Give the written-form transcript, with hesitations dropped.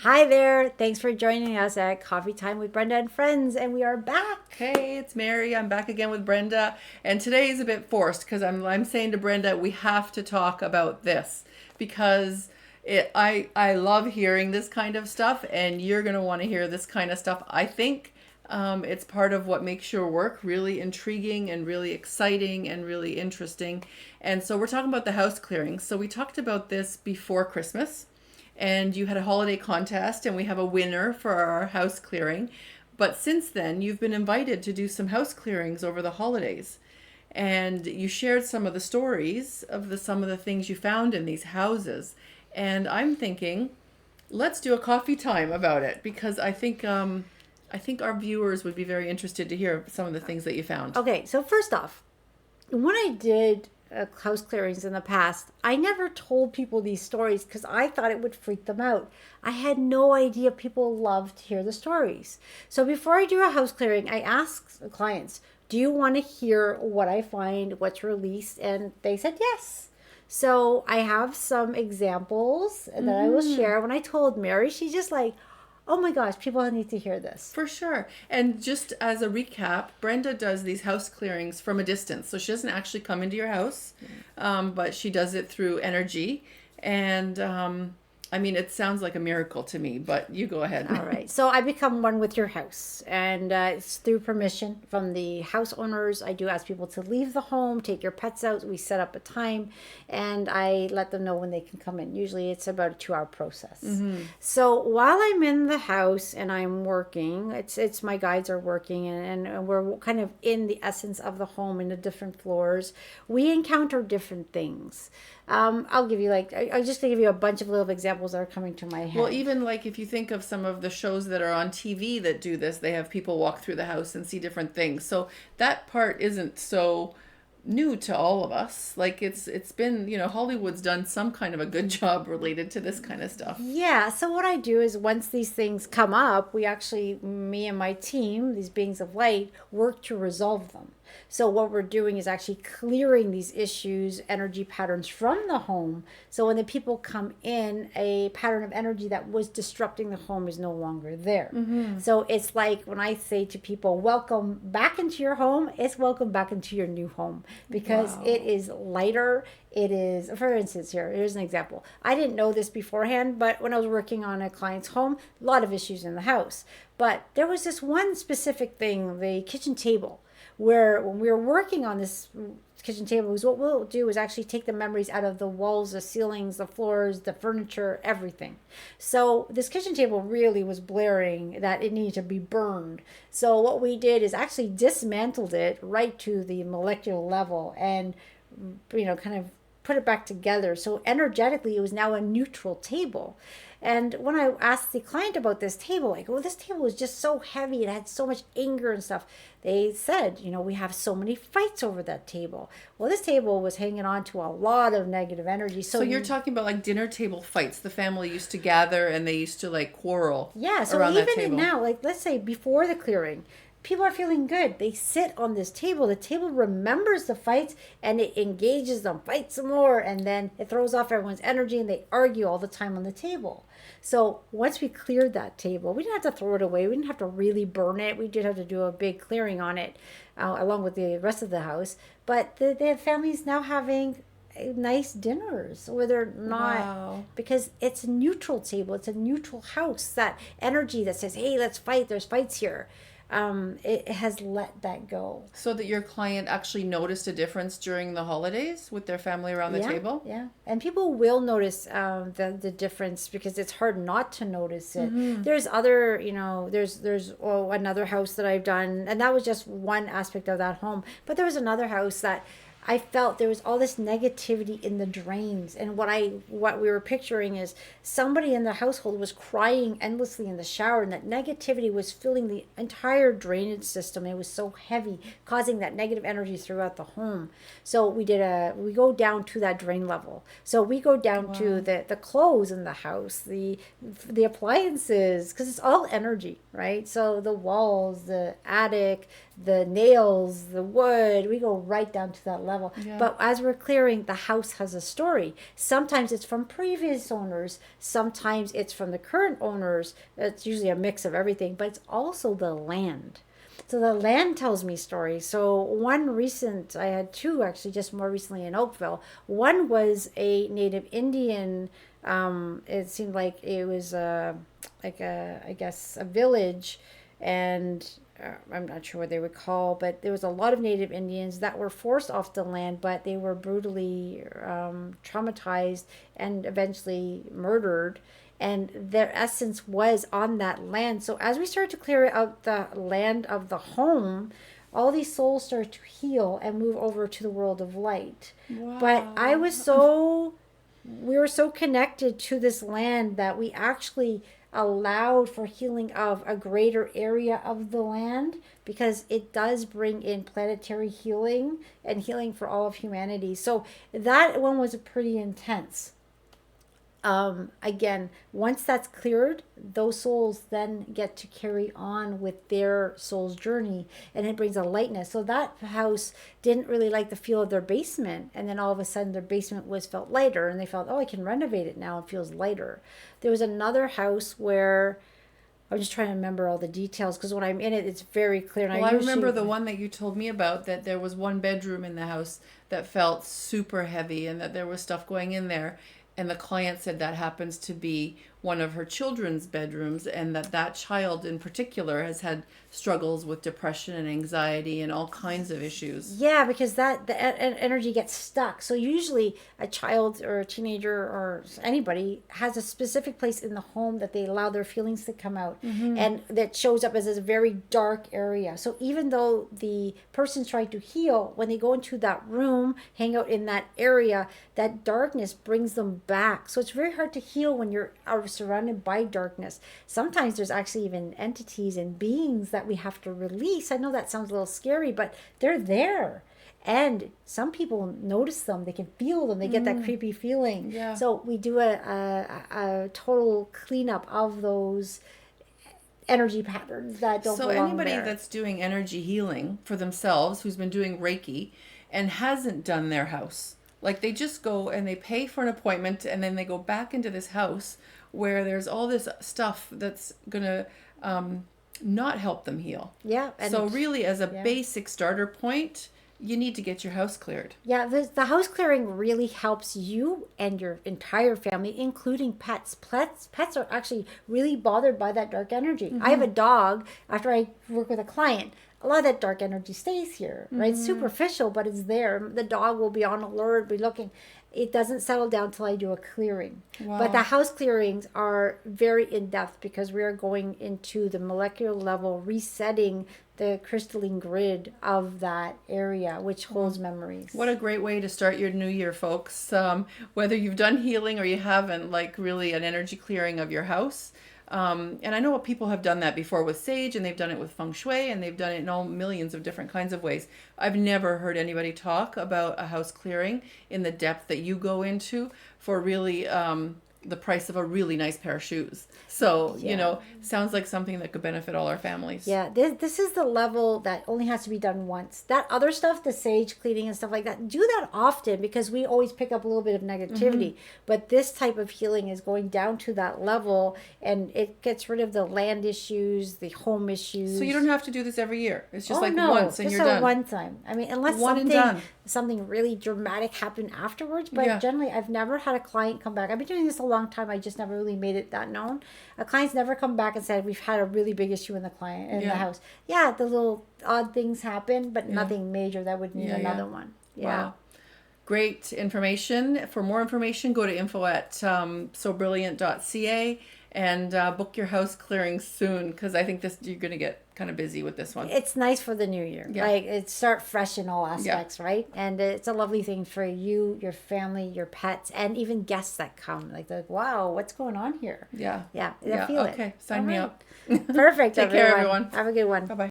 Hi there. Thanks for joining us at Coffee Time with Brenda and Friends. And we are back. Hey, it's Mary. I'm back again with Brenda, and today is a bit forced because I'm saying to Brenda we have to talk about this because I love hearing this kind of stuff, and you're gonna want to hear this kind of stuff. I think it's part of what makes your work really intriguing and really exciting and really interesting. And so we're talking about the house clearing. So we talked about this before Christmas, and you had a holiday contest, and we have a winner for our house clearing. But since then, you've been invited to do some house clearings over the holidays. And you shared some of the stories of some of the things you found in these houses. And I'm thinking, let's do a coffee time about it because I think our viewers would be very interested to hear some of the things that you found. Okay, so first off, when I did house clearings in the past, I never told people these stories because I thought it would freak them out. I had no idea people love to hear the stories. So before I do a house clearing, I ask the clients, do you want to hear what I find, what's released? And they said yes. So I have some examples that I will share. When I told Mary, she's just like, oh my gosh, people need to hear this. For sure. And just as a recap, Brenda does these house clearings from a distance. So she doesn't actually come into your house, but she does it through energy. And I mean, it sounds like a miracle to me, but you go ahead. All right. So I become one with your house, and it's through permission from the house owners. I do ask people to leave the home, take your pets out. We set up a time, and I let them know when they can come in. Usually it's about a 2 hour process. So while I'm in the house and I'm working, it's my guides are working, and we're kind of in the essence of the home in the different floors. We encounter different things. I'll give you I'm just gonna give you a bunch of little examples that are coming to my head. Well, even like if you think of some of the shows that are on TV that do this, they have people walk through the house and see different things. So that part isn't so new to all of us. Like it's been, Hollywood's done some kind of a good job related to this kind of stuff. Yeah, so what I do is once these things come up, we actually, me and my team, these beings of light, work to resolve them. So what we're doing is actually clearing these issues, energy patterns from the home. So when the people come in, a pattern of energy that was disrupting the home is no longer there. So it's like when I say to people, welcome back into your home, it's welcome back into your new home because it is lighter. It is, for instance, here's an example. I didn't know this beforehand, but when I was working on a client's home, a lot of issues in the house. But there was this one specific thing, the kitchen table, where when we were working on this kitchen table, was what we'll do is actually take the memories out of the walls, the ceilings, the floors, the furniture, everything. So this kitchen table really was blaring that it needed to be burned. So what we did is actually dismantled it right to the molecular level and kind of put it back together. So energetically, it was now a neutral table. And when I asked the client about this table, like, well, this table was just so heavy. It had so much anger and stuff. They said, we have so many fights over that table. Well, this table was hanging on to a lot of negative energy. So you're talking about like dinner table fights. The family used to gather and they used to like quarrel yeah, so around that even table. now, like let's say before the clearing, people are feeling good. They sit on this table. The table remembers the fights and it engages them, fight some more, and then it throws off everyone's energy and they argue all the time on the table. So once we cleared that table, we didn't have to throw it away. We didn't have to really burn it. We did have to do a big clearing on it, along with the rest of the house. But the family's now having nice dinners where they're not because it's a neutral table, it's a neutral house. That energy that says, hey, let's fight, there's fights here, it has let that go. So that your client actually noticed a difference during the holidays with their family around the table? Yeah, and people will notice the difference because it's hard not to notice it. There's other, there's another house that I've done, and that was just one aspect of that home. But there was another house that I felt there was all this negativity in the drains, and what we were picturing is somebody in the household was crying endlessly in the shower, and that negativity was filling the entire drainage system. It was so heavy, causing that negative energy throughout the home. So we go down to that drain level. So we go down to the clothes in the house, the appliances, because it's all energy, right? So the walls, the attic, the nails, the wood, we go right down to that level. level. Yeah. But as we're clearing, the house has a story. Sometimes it's from previous owners. Sometimes it's from the current owners. It's usually a mix of everything, but it's also the land. So the land tells me stories. So I had two actually just more recently in Oakville. One was a Native Indian. It seemed like it was I guess, a village, and I'm not sure what they would call, but there was a lot of Native Indians that were forced off the land, but they were brutally traumatized and eventually murdered. And their essence was on that land. So as we started to clear out the land of the home, all these souls started to heal and move over to the world of light. Wow. But we were so connected to this land that we actually allowed for healing of a greater area of the land, because it does bring in planetary healing and healing for all of humanity. So that one was pretty intense. Again, once that's cleared, those souls then get to carry on with their soul's journey, and it brings a lightness. So that house didn't really like the feel of their basement, and then all of a sudden their basement felt lighter, and they felt, oh, I can renovate it now, it feels lighter. There was another house where I'm just trying to remember all the details, because when I'm in it, it's very clear. And Well, I remember the one that you told me about, that there was one bedroom in the house that felt super heavy and that there was stuff going in there. And the client said that happens to be one of her children's bedrooms, and that child in particular has had struggles with depression and anxiety and all kinds of issues. Yeah, because energy gets stuck. So usually a child or a teenager or anybody has a specific place in the home that they allow their feelings to come out, and that shows up as a very dark area. So even though the person's trying to heal, when they go into that room, hang out in that area, that darkness brings them back. So it's very hard to heal when you're surrounded by darkness. Sometimes there's actually even entities and beings that we have to release. I know that sounds a little scary, but they're there. And some people notice them. They can feel them. They get that creepy feeling. Yeah. So we do a total cleanup of those energy patterns that don't belong there. So anybody that's doing energy healing for themselves, who's been doing Reiki and hasn't done their house, like they just go and they pay for an appointment, and then they go back into this house where there's all this stuff that's gonna not help them heal. Yeah. So really, as a basic starter point, you need to get your house cleared. Yeah, the house clearing really helps you and your entire family, including pets. Pets are actually really bothered by that dark energy. I have a dog. After I work with a client, a lot of that dark energy stays here, right? It's superficial, but it's there. The dog will be on alert, be looking. It doesn't settle down till I do a clearing. Wow. But the house clearings are very in-depth, because we are going into the molecular level, resetting the crystalline grid of that area, which holds memories. What a great way to start your new year, folks. Whether you've done healing or you haven't, like really an energy clearing of your house. And I know people have done that before with sage, and they've done it with feng shui, and they've done it in all millions of different kinds of ways. I've never heard anybody talk about a house clearing in the depth that you go into for really the price of a really nice pair of shoes. So, sounds like something that could benefit all our families. Yeah, this is the level that only has to be done once. That other stuff, the sage cleaning and stuff like that, do that often, because we always pick up a little bit of negativity. But this type of healing is going down to that level, and it gets rid of the land issues, the home issues. So you don't have to do this every year. It's just once and just you're done. One time. I mean, unless something really dramatic happened afterwards. But generally, I've never had a client come back. I've been doing this a long time. I just never really made it that known. A client's never come back and said, we've had a really big issue in the house. Yeah, the little odd things happen, but nothing major that would need another one. Yeah. Wow. Great information. For more information, go to info@sobrilliant.ca and book your house clearing soon, because I think you're going to get kind of busy with this one. It's nice for the new year. Yeah. Like, it start fresh in all aspects, right? And it's a lovely thing for you, your family, your pets, and even guests that come. Like, they're like, wow, what's going on here? Yeah. Yeah. Feel it. Okay. Sign me up. Perfect. Take care, everyone. Have a good one. Bye-bye.